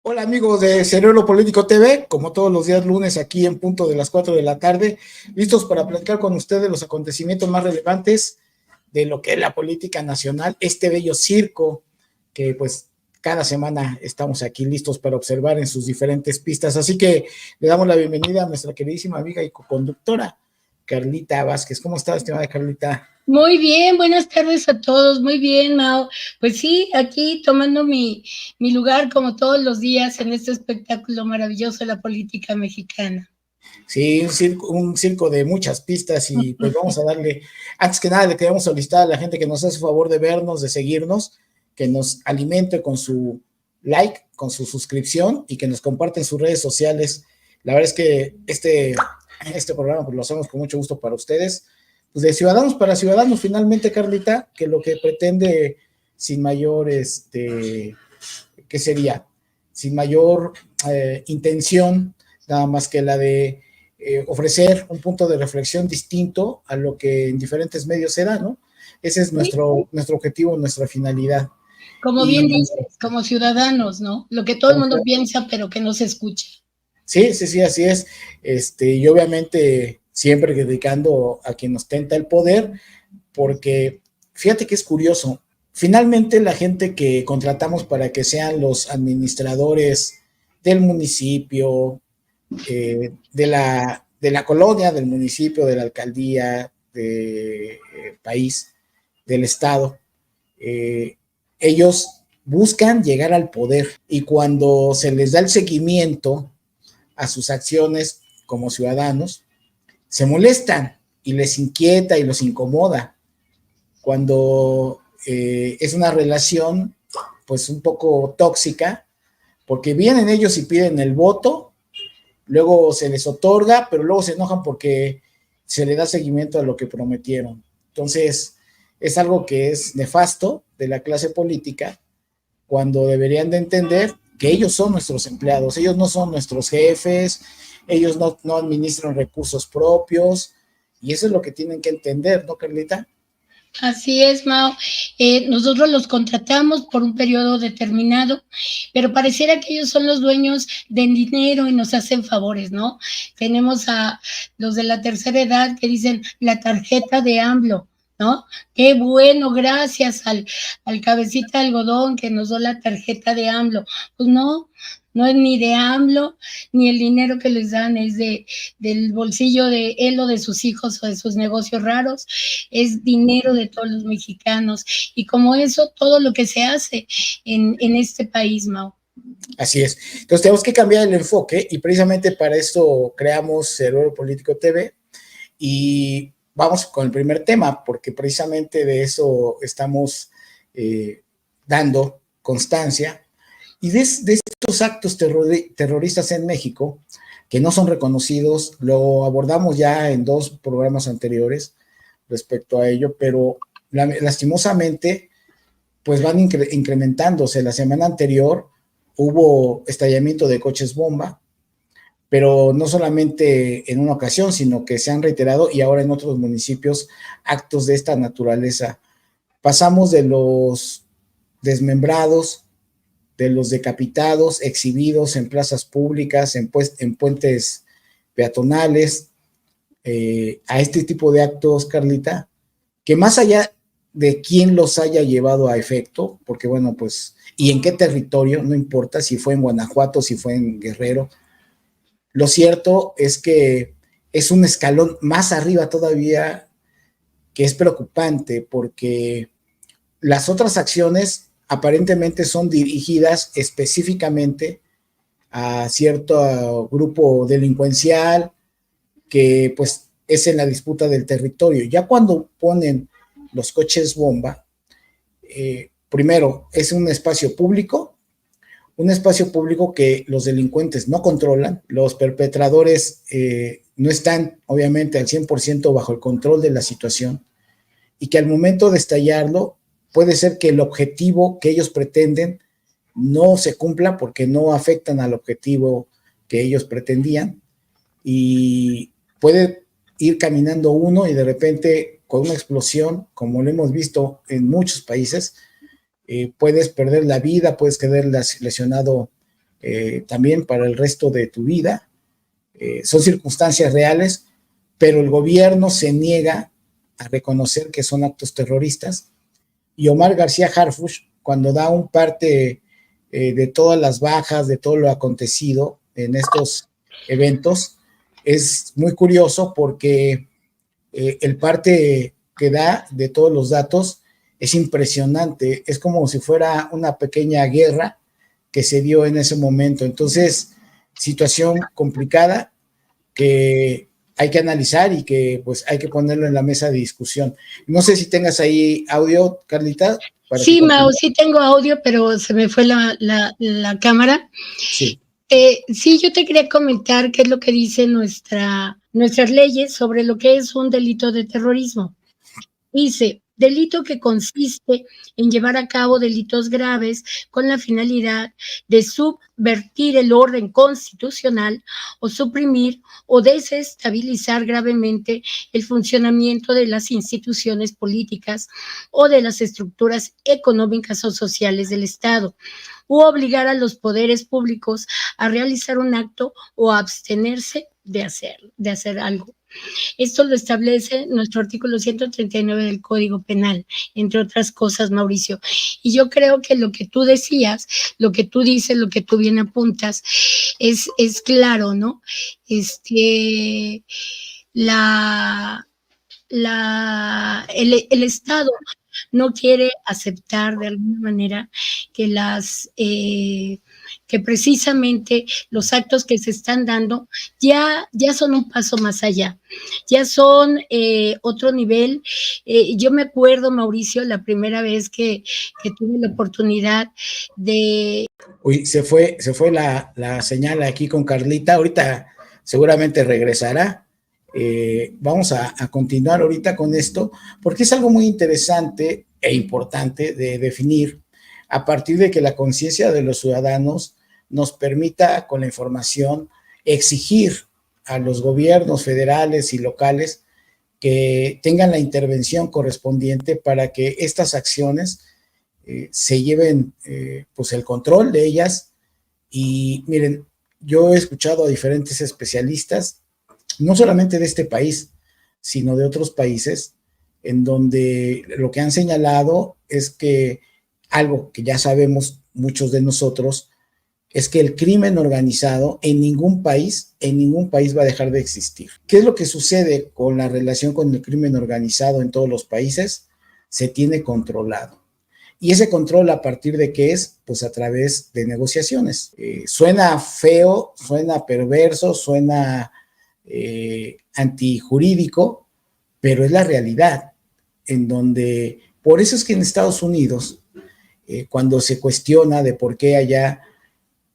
Hola amigos de Cerebro Político TV, como todos los días lunes aquí en punto de las 4 de la tarde, listos para platicar con ustedes los acontecimientos más relevantes de lo que es la política nacional, este bello circo que pues cada semana estamos aquí listos para observar en sus diferentes pistas. Así que le damos la bienvenida a nuestra queridísima amiga y coconductora, Carlita Vázquez. ¿Cómo está, estimada Carlita? Muy bien, buenas tardes a todos, muy bien, Mao. Pues sí, aquí tomando mi lugar como todos los días en este espectáculo maravilloso de la política mexicana. Sí, un circo de muchas pistas y pues vamos a darle, antes que nada le queremos solicitar a la gente que nos hace favor de vernos, de seguirnos, que nos alimente con su like, con su suscripción y que nos comparte en sus redes sociales. La verdad es que este programa pues lo hacemos con mucho gusto para ustedes, pues de ciudadanos para ciudadanos finalmente, Carlita, que lo que pretende sin mayor, ¿qué sería? Sin mayor intención, nada más que la de ofrecer un punto de reflexión distinto a lo que en diferentes medios se da, ¿no? Ese es Sí, nuestro objetivo, nuestra finalidad. como bien Y dices, como ciudadanos, ¿no? Lo que todo el mundo piensa, pero que no se escucha. sí, así es. Y obviamente siempre criticando a quien ostenta el poder, porque fíjate que es curioso. Finalmente, la gente que contratamos para que sean los administradores del municipio, de la colonia, del municipio, de la alcaldía, del país, del estado, eh, ellos buscan llegar al poder y cuando se les da el seguimiento a sus acciones como ciudadanos, se molestan y les inquieta y los incomoda cuando es una relación pues un poco tóxica, porque vienen ellos y piden el voto, luego se les otorga, pero luego se enojan porque se le da seguimiento a lo que prometieron. Entonces, es algo que es nefasto de la clase política, cuando deberían de entender que ellos son nuestros empleados, ellos no son nuestros jefes, ellos no administran recursos propios, y eso es lo que tienen que entender, ¿no, Carlita? Así es, Mao. Nosotros los contratamos por un periodo determinado, pero pareciera que ellos son los dueños del dinero y nos hacen favores, ¿no? Tenemos a los de la tercera edad que dicen la tarjeta de AMLO, ¿no? Qué bueno, gracias al cabecita de algodón que nos dio la tarjeta de AMLO. Pues no, no es ni de AMLO, ni el dinero que les dan es del bolsillo de él o de sus hijos o de sus negocios raros, es dinero de todos los mexicanos. Y como eso, todo lo que se hace en este país, Mau. Así es. Entonces tenemos que cambiar el enfoque y precisamente para esto creamos Cerebro Político TV y vamos con el primer tema porque precisamente de eso estamos dando constancia y de estos actos terroristas en México que no son reconocidos, lo abordamos ya en dos programas anteriores respecto a ello, pero lastimosamente pues van incrementándose. La semana anterior hubo estallamiento de coches bomba, pero no solamente en una ocasión, sino que se han reiterado y ahora en otros municipios actos de esta naturaleza. Pasamos de los desmembrados, de los decapitados, exhibidos en plazas públicas, en puentes peatonales, a este tipo de actos, Carlita, que más allá de quién los haya llevado a efecto, porque bueno, pues, y en qué territorio, no importa si fue en Guanajuato, si fue en Guerrero, lo cierto es que es un escalón más arriba todavía que es preocupante porque las otras acciones son dirigidas específicamente a cierto grupo delincuencial que pues es en la disputa del territorio. Ya cuando ponen los coches bomba, primero es un espacio público que los delincuentes no controlan, los perpetradores no están obviamente al 100% bajo el control de la situación y que al momento de estallarlo puede ser que el objetivo que ellos pretenden no se cumpla porque no afectan al objetivo que ellos pretendían y puede ir caminando uno y de repente con una explosión, como lo hemos visto en muchos países, puedes perder la vida, puedes quedar lesionado también para el resto de tu vida. Son circunstancias reales, pero el gobierno se niega a reconocer que son actos terroristas. Y Omar García Harfuch, cuando da un parte de todas las bajas, de todo lo acontecido en estos eventos, es muy curioso porque el parte que da de todos los datos es impresionante, es como si fuera una pequeña guerra que se dio en ese momento. Entonces, situación complicada que hay que analizar y que pues hay que ponerlo en la mesa de discusión. No sé si tengas ahí audio, Carlita. Sí, Mau, sí tengo audio, pero se me fue la cámara. Sí. Sí, yo te quería comentar qué es lo que dice nuestras leyes sobre lo que es un delito de terrorismo. Dice, delito que consiste en llevar a cabo delitos graves con la finalidad de subvertir el orden constitucional o suprimir o desestabilizar gravemente el funcionamiento de las instituciones políticas o de las estructuras económicas o sociales del Estado, u obligar a los poderes públicos a realizar un acto o a abstenerse de hacer algo. Esto lo establece nuestro artículo 139 del Código Penal, entre otras cosas, Mauricio. Y yo creo que lo que tú decías, lo que tú dices, lo que tú bien apuntas, es claro, ¿no? El Estado no quiere aceptar de alguna manera que que precisamente los actos que se están dando ya son un paso más allá, ya son otro nivel. Yo me acuerdo, Mauricio, la primera vez que tuve la oportunidad de... Uy, se fue la señal aquí con Carlita, ahorita seguramente regresará. Vamos a continuar ahorita con esto, porque es algo muy interesante e importante de definir a partir de que la conciencia de los ciudadanos nos permita, con la información, exigir a los gobiernos federales y locales que tengan la intervención correspondiente para que estas acciones se lleven pues el control de ellas. Y miren, yo he escuchado a diferentes especialistas, no solamente de este país, sino de otros países, en donde lo que han señalado es que algo que ya sabemos muchos de nosotros, es que el crimen organizado en ningún país va a dejar de existir. ¿Qué es lo que sucede con la relación con el crimen organizado en todos los países? Se tiene controlado. ¿Y ese control a partir de qué es? Pues a través de negociaciones. Suena feo, suena perverso, suena antijurídico, pero es la realidad, en donde, por eso es que en Estados Unidos, cuando se cuestiona de por qué allá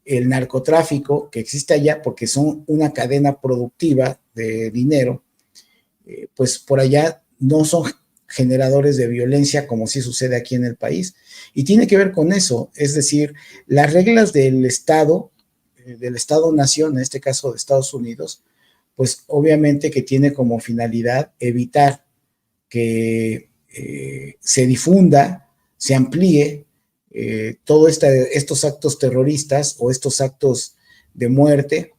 el narcotráfico que existe allá, porque son una cadena productiva de dinero, pues por allá no son generadores de violencia como sí sucede aquí en el país. Y tiene que ver con eso, es decir, las reglas del Estado-nación, en este caso de Estados Unidos, pues obviamente que tiene como finalidad evitar que se difunda, se amplíe todos estos actos terroristas o estos actos de muerte,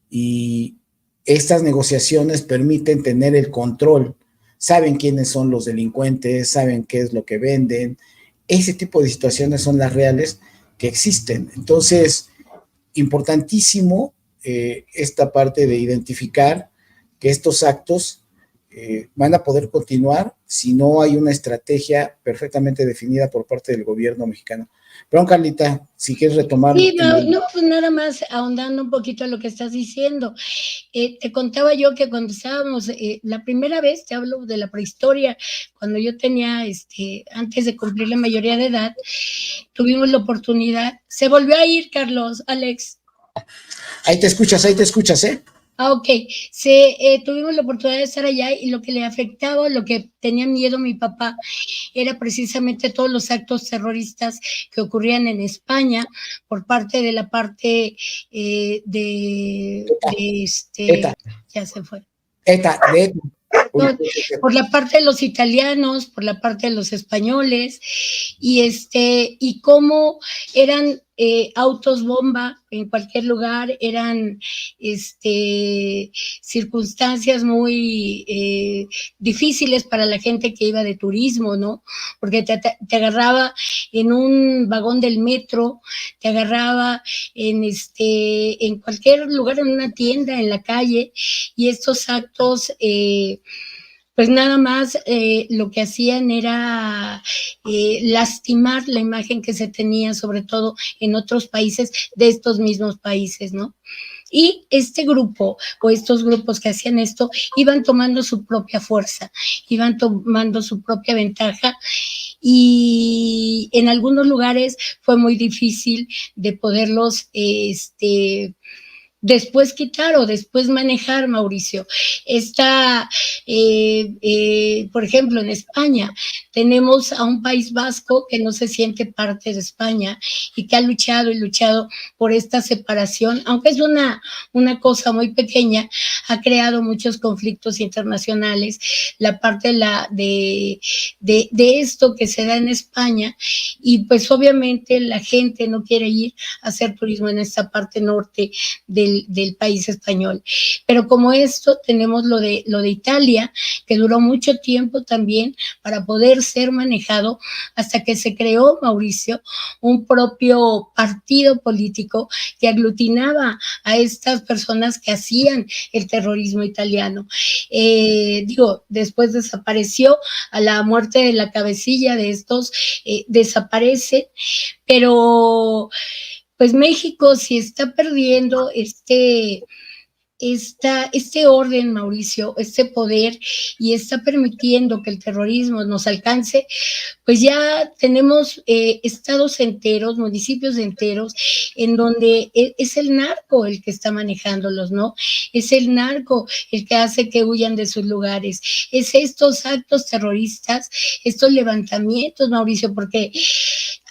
y estas negociaciones permiten tener el control. Saben quiénes son los delincuentes, saben qué es lo que venden. Ese tipo de situaciones son las reales que existen. Entonces, importantísimo esta parte de identificar que estos actos van a poder continuar si no hay una estrategia perfectamente definida por parte del gobierno mexicano. Perdón, Carlita, si quieres retomar. Sí, no, pues nada más ahondando un poquito a lo que estás diciendo. Te contaba yo que cuando estábamos, la primera vez, te hablo de la prehistoria, cuando yo tenía, antes de cumplir la mayoría de edad, tuvimos la oportunidad. Se volvió a ir, Carlos, Alex. Ahí te escuchas, ¿eh? Ok, tuvimos la oportunidad de estar allá, y lo que le afectaba, lo que tenía miedo mi papá, era precisamente todos los actos terroristas que ocurrían en España por parte de la parte ETA. Ya se fue. ETA. No, por la parte de los italianos, por la parte de los españoles, y cómo eran autos bomba en cualquier lugar, eran circunstancias muy difíciles para la gente que iba de turismo, ¿no? Porque te agarraba en un vagón del metro, te agarraba en cualquier lugar, en una tienda, en la calle, y estos actos pues nada más lo que hacían era lastimar la imagen que se tenía, sobre todo en otros países de estos mismos países, ¿no? Y este grupo o estos grupos que hacían esto iban tomando su propia fuerza, iban tomando su propia ventaja y en algunos lugares fue muy difícil de poderlos después quitar o después manejar, Mauricio. Está, por ejemplo, en España tenemos a un País Vasco que no se siente parte de España y que ha luchado y luchado por esta separación, aunque es una cosa muy pequeña, ha creado muchos conflictos internacionales, la parte de esto que se da en España, y pues obviamente la gente no quiere ir a hacer turismo en esta parte norte del país español. Pero como esto, tenemos lo de Italia, que duró mucho tiempo también para poder ser manejado hasta que se creó, Mauricio, un propio partido político que aglutinaba a estas personas que hacían el terrorismo italiano. Después desapareció a la muerte de la cabecilla de estos, desaparece, pero pues México si está perdiendo este orden, Mauricio, este poder, y está permitiendo que el terrorismo nos alcance, pues ya tenemos estados enteros, municipios enteros, en donde es el narco el que está manejándolos, ¿no? Es el narco el que hace que huyan de sus lugares. Es estos actos terroristas, estos levantamientos, Mauricio, porque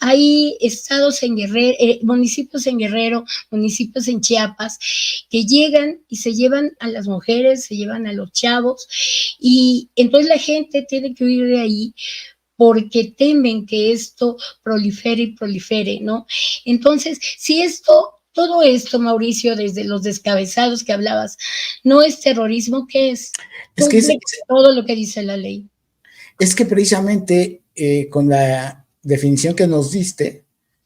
hay estados en Guerrero, municipios en Guerrero, municipios en Chiapas, que llegan y se llevan a las mujeres, se llevan a los chavos, y entonces la gente tiene que huir de ahí porque temen que esto prolifere y prolifere, ¿no? Entonces, si todo esto, Mauricio, desde los descabezados que hablabas, no es terrorismo, ¿qué es? Es que todo lo que dice la ley. Es que precisamente con la definición que nos diste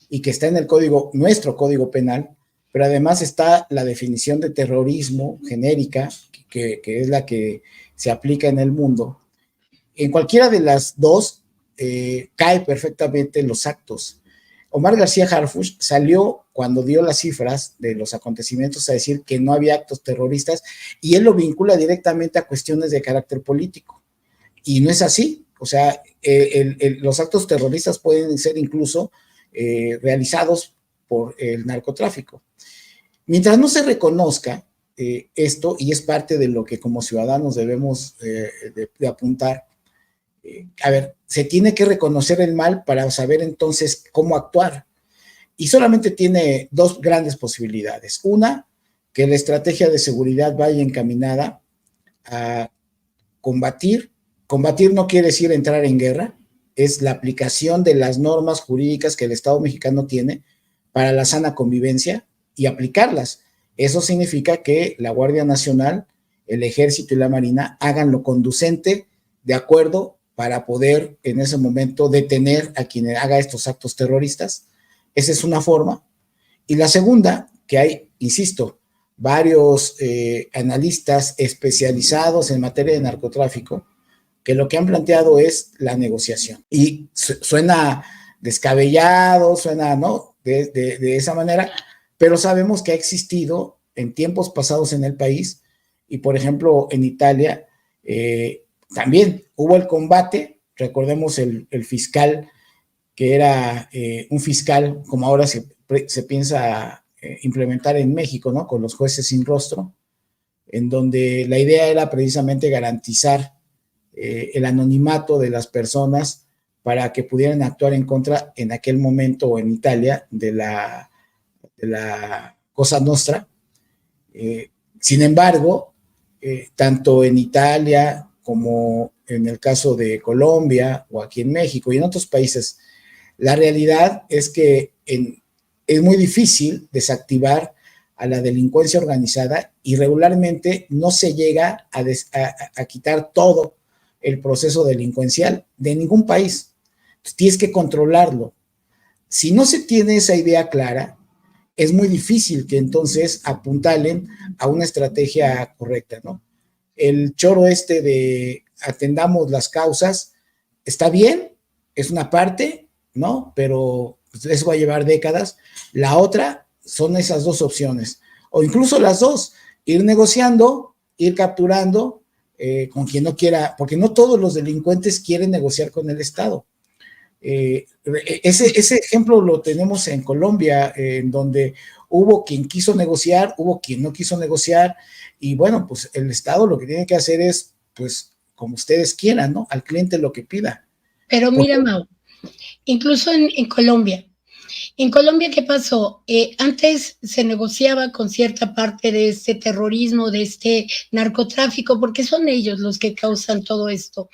y que está en el código, nuestro código penal, pero además está la definición de terrorismo genérica, que es la que se aplica en el mundo. En cualquiera de las dos cae perfectamente los actos. Omar García Harfuch salió cuando dio las cifras de los acontecimientos a decir que no había actos terroristas, y él lo vincula directamente a cuestiones de carácter político. Y no es así. O sea, los actos terroristas pueden ser incluso realizados por el narcotráfico. Mientras no se reconozca esto, y es parte de lo que como ciudadanos debemos de apuntar, a ver, se tiene que reconocer el mal para saber entonces cómo actuar. Y solamente tiene dos grandes posibilidades. Una, que la estrategia de seguridad vaya encaminada a combatir. Combatir no quiere decir entrar en guerra, es la aplicación de las normas jurídicas que el Estado mexicano tiene para la sana convivencia y aplicarlas. Eso significa que la Guardia Nacional, el Ejército y la Marina hagan lo conducente de acuerdo para poder en ese momento detener a quien haga estos actos terroristas. Esa es una forma. Y la segunda, que hay, insisto, varios analistas especializados en materia de narcotráfico, que lo que han planteado es la negociación. Y suena descabellado, suena, ¿no?, de esa manera, pero sabemos que ha existido en tiempos pasados en el país, y por ejemplo en Italia también hubo el combate. Recordemos el fiscal que era un fiscal como ahora se piensa implementar en México, ¿no?, con los jueces sin rostro, en donde la idea era precisamente garantizar el anonimato de las personas para que pudieran actuar en contra en aquel momento en Italia de la Cosa Nostra. Sin embargo, tanto en Italia como en el caso de Colombia o aquí en México y en otros países, la realidad es que es muy difícil desactivar a la delincuencia organizada y regularmente no se llega a quitar todo el proceso delincuencial de ningún país. Entonces, tienes que controlarlo. Si no se tiene esa idea clara, es muy difícil que entonces apuntalen a una estrategia correcta, ¿no? El choro de atendamos las causas está bien, es una parte, ¿no? Pero eso va a llevar décadas. La otra son esas dos opciones, o incluso las dos, ir negociando, ir capturando con quien no quiera, porque no todos los delincuentes quieren negociar con el Estado. Ese ejemplo lo tenemos en Colombia, en donde hubo quien quiso negociar, hubo quien no quiso negociar, y bueno, pues el Estado lo que tiene que hacer es, pues, como ustedes quieran, ¿no? Al cliente lo que pida. Pero Porque, mira, Mau, incluso en Colombia, ¿qué pasó? Antes se negociaba con cierta parte de este terrorismo, de este narcotráfico, porque son ellos los que causan todo esto.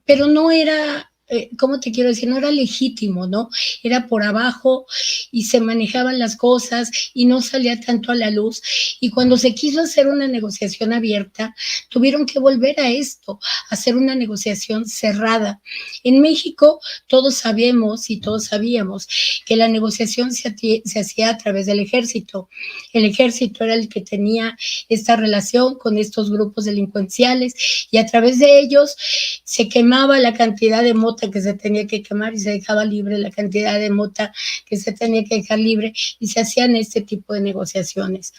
Pero no era, ¿cómo te quiero decir? No era legítimo, ¿no? Era por abajo y se manejaban las cosas y no salía tanto a la luz. Y cuando se quiso hacer una negociación abierta, tuvieron que volver a esto, hacer una negociación cerrada. En México todos sabemos y todos sabíamos que la negociación se hacía a través del ejército. El ejército era el que tenía esta relación con estos grupos delincuenciales y a través de ellos se quemaba la cantidad de mota que se tenía que quemar y se dejaba libre la cantidad de mota que se tenía que dejar libre y se hacían este tipo de negociaciones.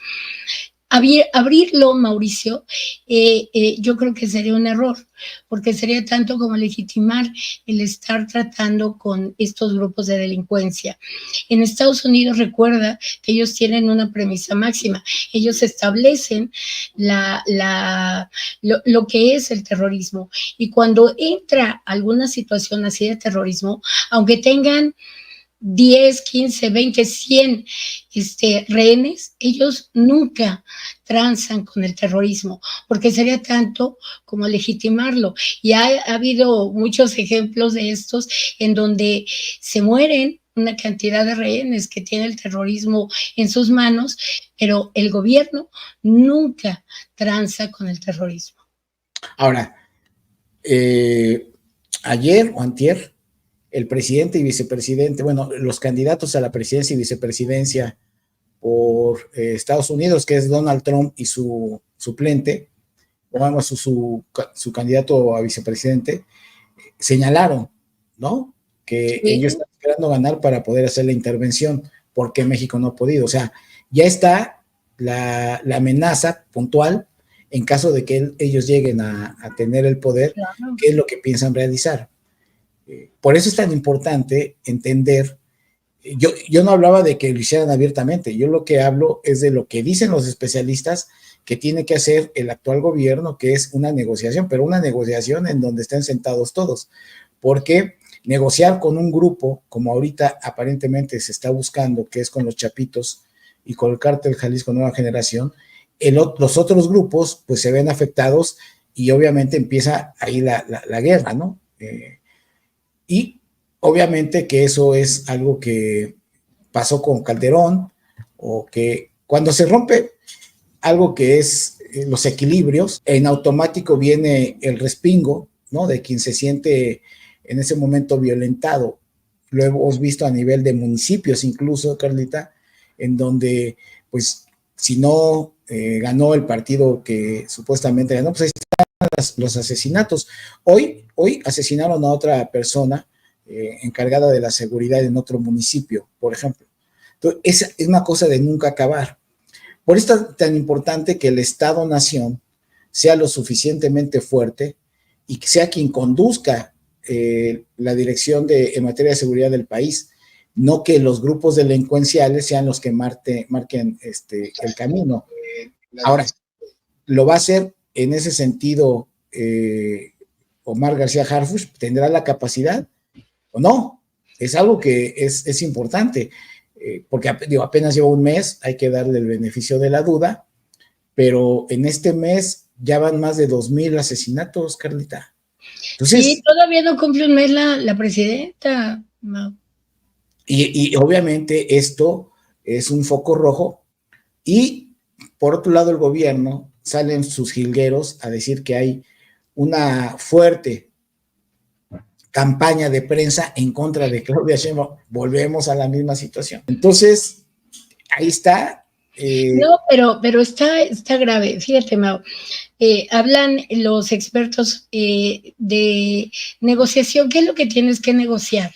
Abrirlo, Mauricio, yo creo que sería un error, porque sería tanto como legitimar el estar tratando con estos grupos de delincuencia. En Estados Unidos, recuerda que ellos tienen una premisa máxima, ellos establecen lo que es el terrorismo, y cuando entra alguna situación así de terrorismo, aunque tengan 10, 15, 20, 100 rehenes, ellos nunca transan con el terrorismo, porque sería tanto como legitimarlo. Y ha habido muchos ejemplos de estos en donde se mueren una cantidad de rehenes que tiene el terrorismo en sus manos, pero el gobierno nunca transa con el terrorismo. ahora, ayer o antier, el presidente y vicepresidente, bueno, los candidatos a la presidencia y vicepresidencia por Estados Unidos, que es Donald Trump y su suplente, o vamos, su candidato a vicepresidente, señalaron, ¿no? Que Sí. ellos están esperando ganar para poder hacer la intervención, porque México no ha podido. O sea, ya está la amenaza puntual en caso de que ellos lleguen a tener el poder, Claro. qué es lo que piensan realizar. Por eso es tan importante entender. Yo no hablaba de que lo hicieran abiertamente, yo lo que hablo es de lo que dicen los especialistas que tiene que hacer el actual gobierno, que es una negociación, pero una negociación en donde estén sentados todos, porque negociar con un grupo, como ahorita aparentemente se está buscando, que es con los Chapitos y con el Cártel Jalisco Nueva Generación, los otros grupos pues se ven afectados y obviamente empieza ahí la guerra, ¿no? Y obviamente que eso es algo que pasó con Calderón, o que cuando se rompe algo que es los equilibrios, en automático viene el respingo, ¿no? De quien se siente en ese momento violentado. Lo hemos visto a nivel de municipios incluso, Carlita, en donde, pues, si no ganó el partido que supuestamente ganó, pues ahí están los asesinatos. Hoy asesinaron a otra persona encargada de la seguridad en otro municipio, por ejemplo. Entonces, es una cosa de nunca acabar. Por eso es tan importante que el Estado-Nación sea lo suficientemente fuerte y que sea quien conduzca la dirección en materia de seguridad del país, no que los grupos delincuenciales sean los que marquen el camino. Ahora, lo va a hacer en ese sentido Omar García Harfuch, ¿tendrá la capacidad o no? Es algo que es importante, porque apenas lleva un mes, hay que darle el beneficio de la duda, pero en este mes ya van más de 2,000 asesinatos, Carlita. Entonces, sí, todavía no cumple un mes la presidenta. No. Y obviamente esto es un foco rojo y por otro lado el gobierno salen sus jilgueros a decir que hay una fuerte campaña de prensa en contra de Claudia Sheinbaum. Volvemos a la misma situación. Entonces, ahí está. No, pero está grave. Fíjate, Mau. Hablan los expertos de negociación. ¿Qué es lo que tienes que negociar?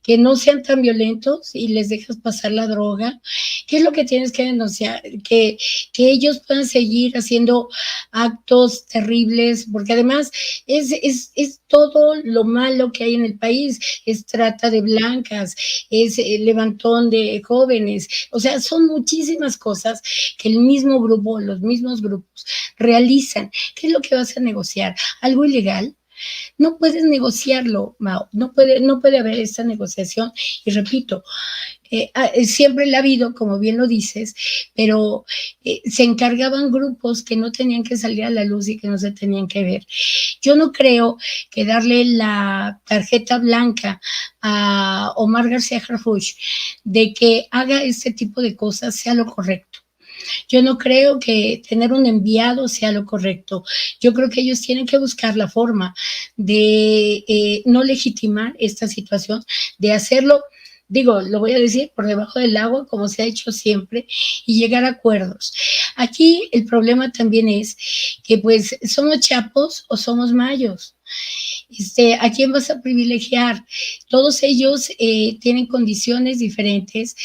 Que no sean tan violentos y les dejas pasar la droga. ¿Qué es lo que tienes que denunciar? Que ellos puedan seguir haciendo actos terribles, porque además es todo lo malo que hay en el país. Es trata de blancas, es levantón de jóvenes. O sea, son muchísimas cosas que el mismo grupo, los mismos grupos realizan. ¿Qué es lo que vas a negociar? ¿Algo ilegal? No puedes negociarlo, Mao, no puede haber esta negociación. Y repito, siempre la ha habido, como bien lo dices, pero se encargaban grupos que no tenían que salir a la luz y que no se tenían que ver. Yo no creo que darle la tarjeta blanca a Omar García Harfuch de que haga este tipo de cosas sea lo correcto. Yo no creo que tener un enviado sea lo correcto. Yo creo que ellos tienen que buscar la forma de no legitimar esta situación, de hacerlo, digo, lo voy a decir, por debajo del agua, como se ha hecho siempre, y llegar a acuerdos. Aquí el problema también es que pues somos chapos o somos mayos. ¿A quién vas a privilegiar? Todos ellos tienen condiciones diferentes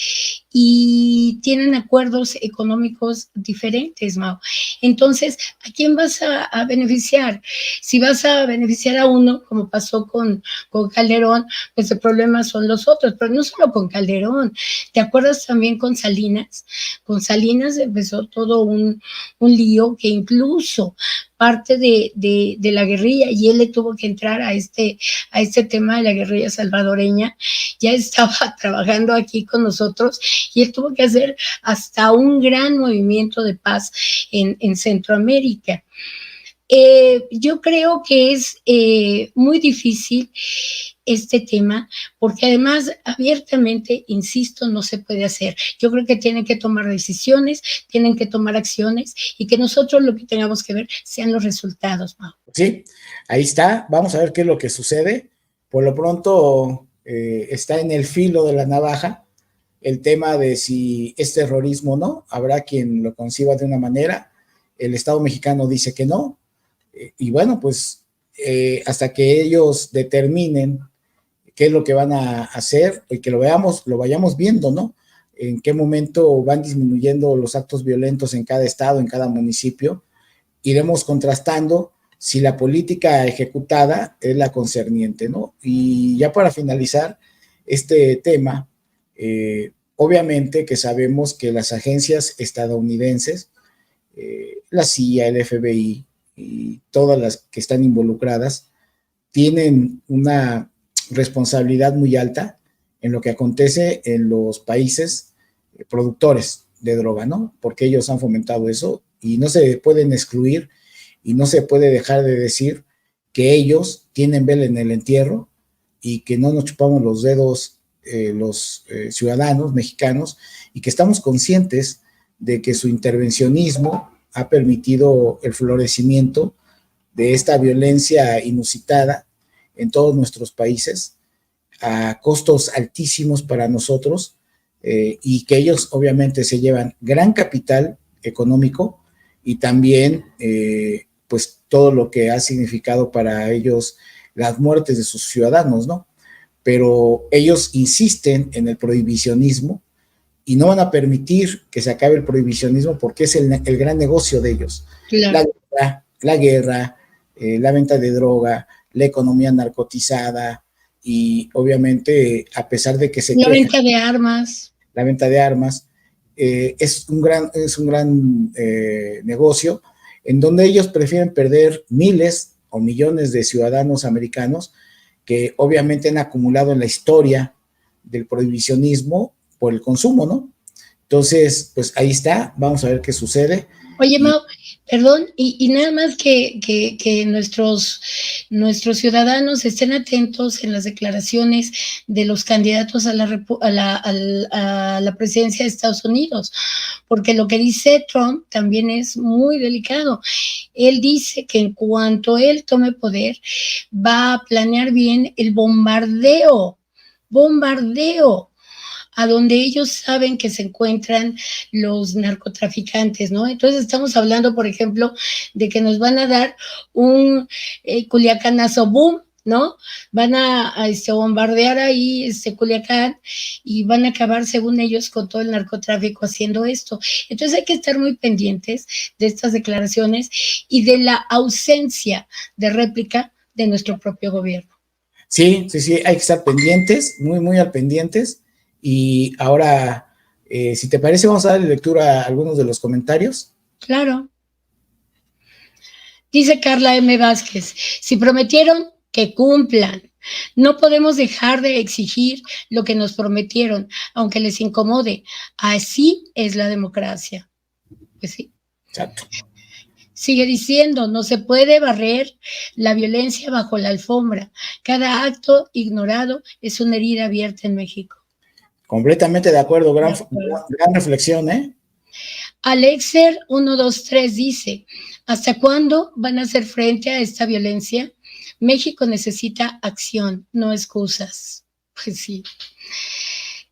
y tienen acuerdos económicos diferentes, Mau. Entonces, ¿a quién vas a beneficiar? Si vas a beneficiar a uno, como pasó con Calderón, pues el problema son los otros, pero no solo con Calderón. ¿Te acuerdas también con Salinas? Con Salinas empezó todo un lío que incluso parte de la guerrilla y él le tuvo que entrar a este tema de la guerrilla salvadoreña. Ya estaba trabajando aquí con nosotros y él tuvo que hacer hasta un gran movimiento de paz en Centroamérica. Yo creo que es muy difícil este tema, porque además abiertamente, insisto, no se puede hacer. Yo creo que tienen que tomar decisiones, tienen que tomar acciones y que nosotros lo que tengamos que ver sean los resultados, Mau. Sí, ahí está. Vamos a ver qué es lo que sucede. Por lo pronto está en el filo de la navaja el tema de si es terrorismo o no. Habrá quien lo conciba de una manera. El Estado mexicano dice que no. Y bueno, pues hasta que ellos determinen qué es lo que van a hacer y que lo vayamos viendo, ¿no? En qué momento van disminuyendo los actos violentos en cada estado, en cada municipio. Iremos contrastando si la política ejecutada es la concerniente, ¿no? Y ya para finalizar este tema, obviamente que sabemos que las agencias estadounidenses, la CIA, el FBI y todas las que están involucradas, tienen una responsabilidad muy alta en lo que acontece en los países productores de droga, ¿no? Porque ellos han fomentado eso y no se pueden excluir y no se puede dejar de decir que ellos tienen vela en el entierro y que no nos chupamos los dedos los ciudadanos mexicanos y que estamos conscientes de que su intervencionismo ha permitido el florecimiento de esta violencia inusitada en todos nuestros países a costos altísimos para nosotros y que ellos obviamente se llevan gran capital económico y también pues todo lo que ha significado para ellos las muertes de sus ciudadanos, ¿no? Pero ellos insisten en el prohibicionismo y no van a permitir que se acabe el prohibicionismo porque es el gran negocio de ellos. Claro. La guerra, la venta de droga, la economía narcotizada y obviamente a pesar de que se la venta de armas. La venta de armas es un gran negocio en donde ellos prefieren perder miles o millones de ciudadanos americanos que obviamente han acumulado en la historia del prohibicionismo por el consumo, ¿no? Entonces, pues ahí está, vamos a ver qué sucede. Oye, Mau, Perdón, y nada más que nuestros ciudadanos estén atentos en las declaraciones de los candidatos a la presidencia de Estados Unidos, porque lo que dice Trump también es muy delicado. Él dice que en cuanto él tome poder, va a planear bien el bombardeo a donde ellos saben que se encuentran los narcotraficantes, ¿no? Entonces estamos hablando, por ejemplo, de que nos van a dar un Culiacanazo boom, ¿no? Van a bombardear ahí Culiacán y van a acabar, según ellos, con todo el narcotráfico haciendo esto. Entonces hay que estar muy pendientes de estas declaraciones y de la ausencia de réplica de nuestro propio gobierno. Sí, hay que estar pendientes, muy, muy al pendientes. Y ahora, si te parece, vamos a darle lectura a algunos de los comentarios. Claro. Dice Carla M. Vázquez, si prometieron, que cumplan. No podemos dejar de exigir lo que nos prometieron, aunque les incomode. Así es la democracia. Pues sí. Exacto. Sigue diciendo, no se puede barrer la violencia bajo la alfombra. Cada acto ignorado es una herida abierta en México. Completamente de acuerdo, gran reflexión, ¿eh? Alexer 123 dice, ¿hasta cuándo van a hacer frente a esta violencia? México necesita acción, no excusas. Pues sí.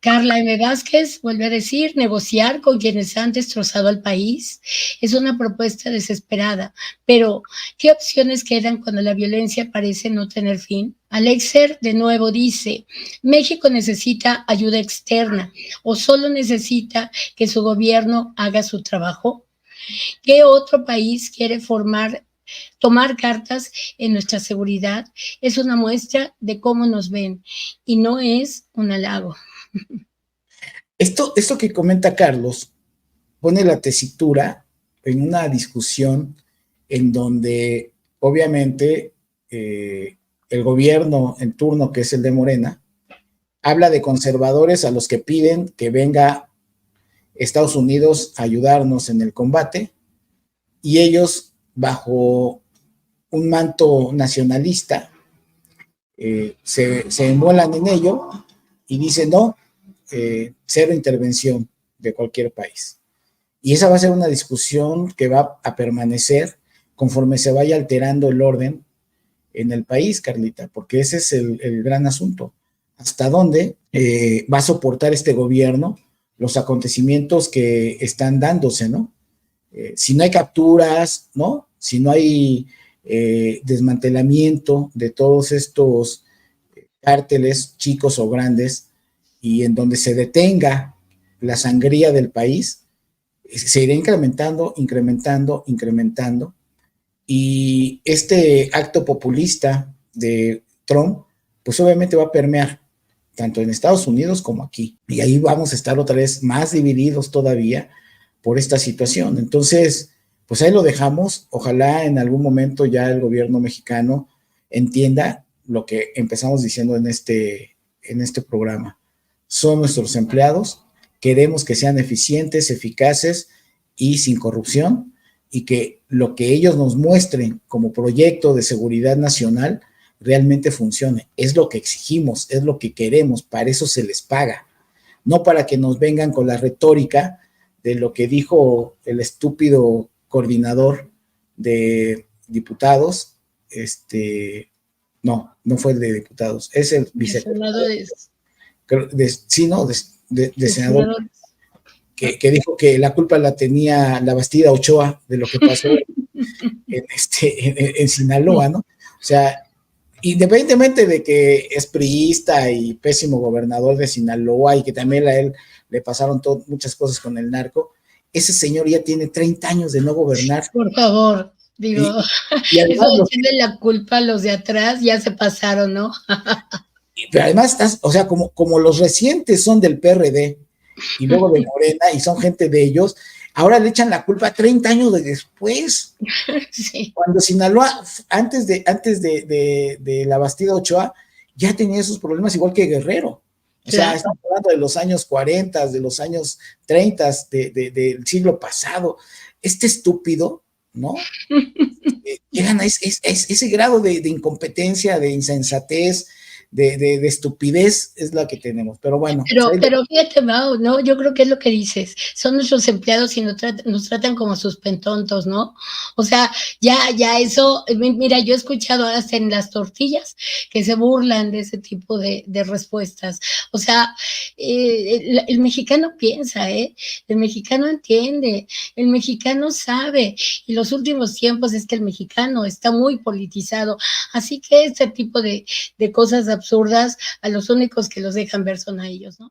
Carla M. Vázquez vuelve a decir, negociar con quienes han destrozado al país es una propuesta desesperada, pero ¿qué opciones quedan cuando la violencia parece no tener fin? Alexer de nuevo dice, México necesita ayuda externa o solo necesita que su gobierno haga su trabajo. ¿Qué otro país quiere tomar cartas en nuestra seguridad? Es una muestra de cómo nos ven y no es un halago. Esto que comenta Carlos pone la tesitura en una discusión en donde obviamente el gobierno en turno, que es el de Morena, habla de conservadores a los que piden que venga Estados Unidos a ayudarnos en el combate, y ellos, bajo un manto nacionalista, se enmolan en ello y dicen no, cero intervención de cualquier país. Y esa va a ser una discusión que va a permanecer conforme se vaya alterando el orden en el país, Carlita, porque ese es el gran asunto. ¿Hasta dónde va a soportar este gobierno los acontecimientos que están dándose, ¿no? Si no hay capturas, ¿no? Si no hay desmantelamiento de todos estos cárteles, chicos o grandes, y en donde se detenga la sangría del país, se irá incrementando, y este acto populista de Trump, pues obviamente va a permear tanto en Estados Unidos como aquí, y ahí vamos a estar otra vez más divididos todavía por esta situación. Entonces, pues ahí lo dejamos. Ojalá en algún momento ya el gobierno mexicano entienda lo que empezamos diciendo en este programa. Son nuestros empleados, queremos que sean eficientes, eficaces y sin corrupción, y que lo que ellos nos muestren como proyecto de seguridad nacional realmente funcione. Es lo que exigimos, es lo que queremos, para eso se les paga, no para que nos vengan con la retórica de lo que dijo el estúpido coordinador de diputados, no fue el de diputados, es el vicesecretario de senador, que dijo que la culpa la tenía la Bastida Ochoa de lo que pasó en Sinaloa, ¿no? O sea, independientemente de que es priista y pésimo gobernador de Sinaloa, y que también a él le pasaron muchas cosas con el narco, ese señor ya tiene 30 años de no gobernar. Por favor, digo, y además, eso tiene la culpa los de atrás, ya se pasaron, ¿no? Pero además, o sea, como los recientes son del PRD y luego de Morena y son gente de ellos, ahora le echan la culpa 30 años después. Sí. Cuando Sinaloa, antes de la Bastida Ochoa, ya tenía esos problemas igual que Guerrero. O sea, estamos hablando de los años 40, de los años 30, del siglo pasado. Este estúpido ¿no? Llegan a ese grado de incompetencia, de insensatez, de estupidez es la que tenemos, pero bueno. Pero fíjate, Mau, ¿no? Yo creo que es lo que dices, son nuestros empleados y nos tratan como sus pentontos, ¿no? O sea, ya eso, mira, yo he escuchado hasta en las tortillas que se burlan de ese tipo de respuestas. O sea, el mexicano piensa, ¿eh? El mexicano entiende, el mexicano sabe, y los últimos tiempos es que el mexicano está muy politizado, así que este tipo de cosas absurdas a los únicos que los dejan ver son a ellos, ¿no?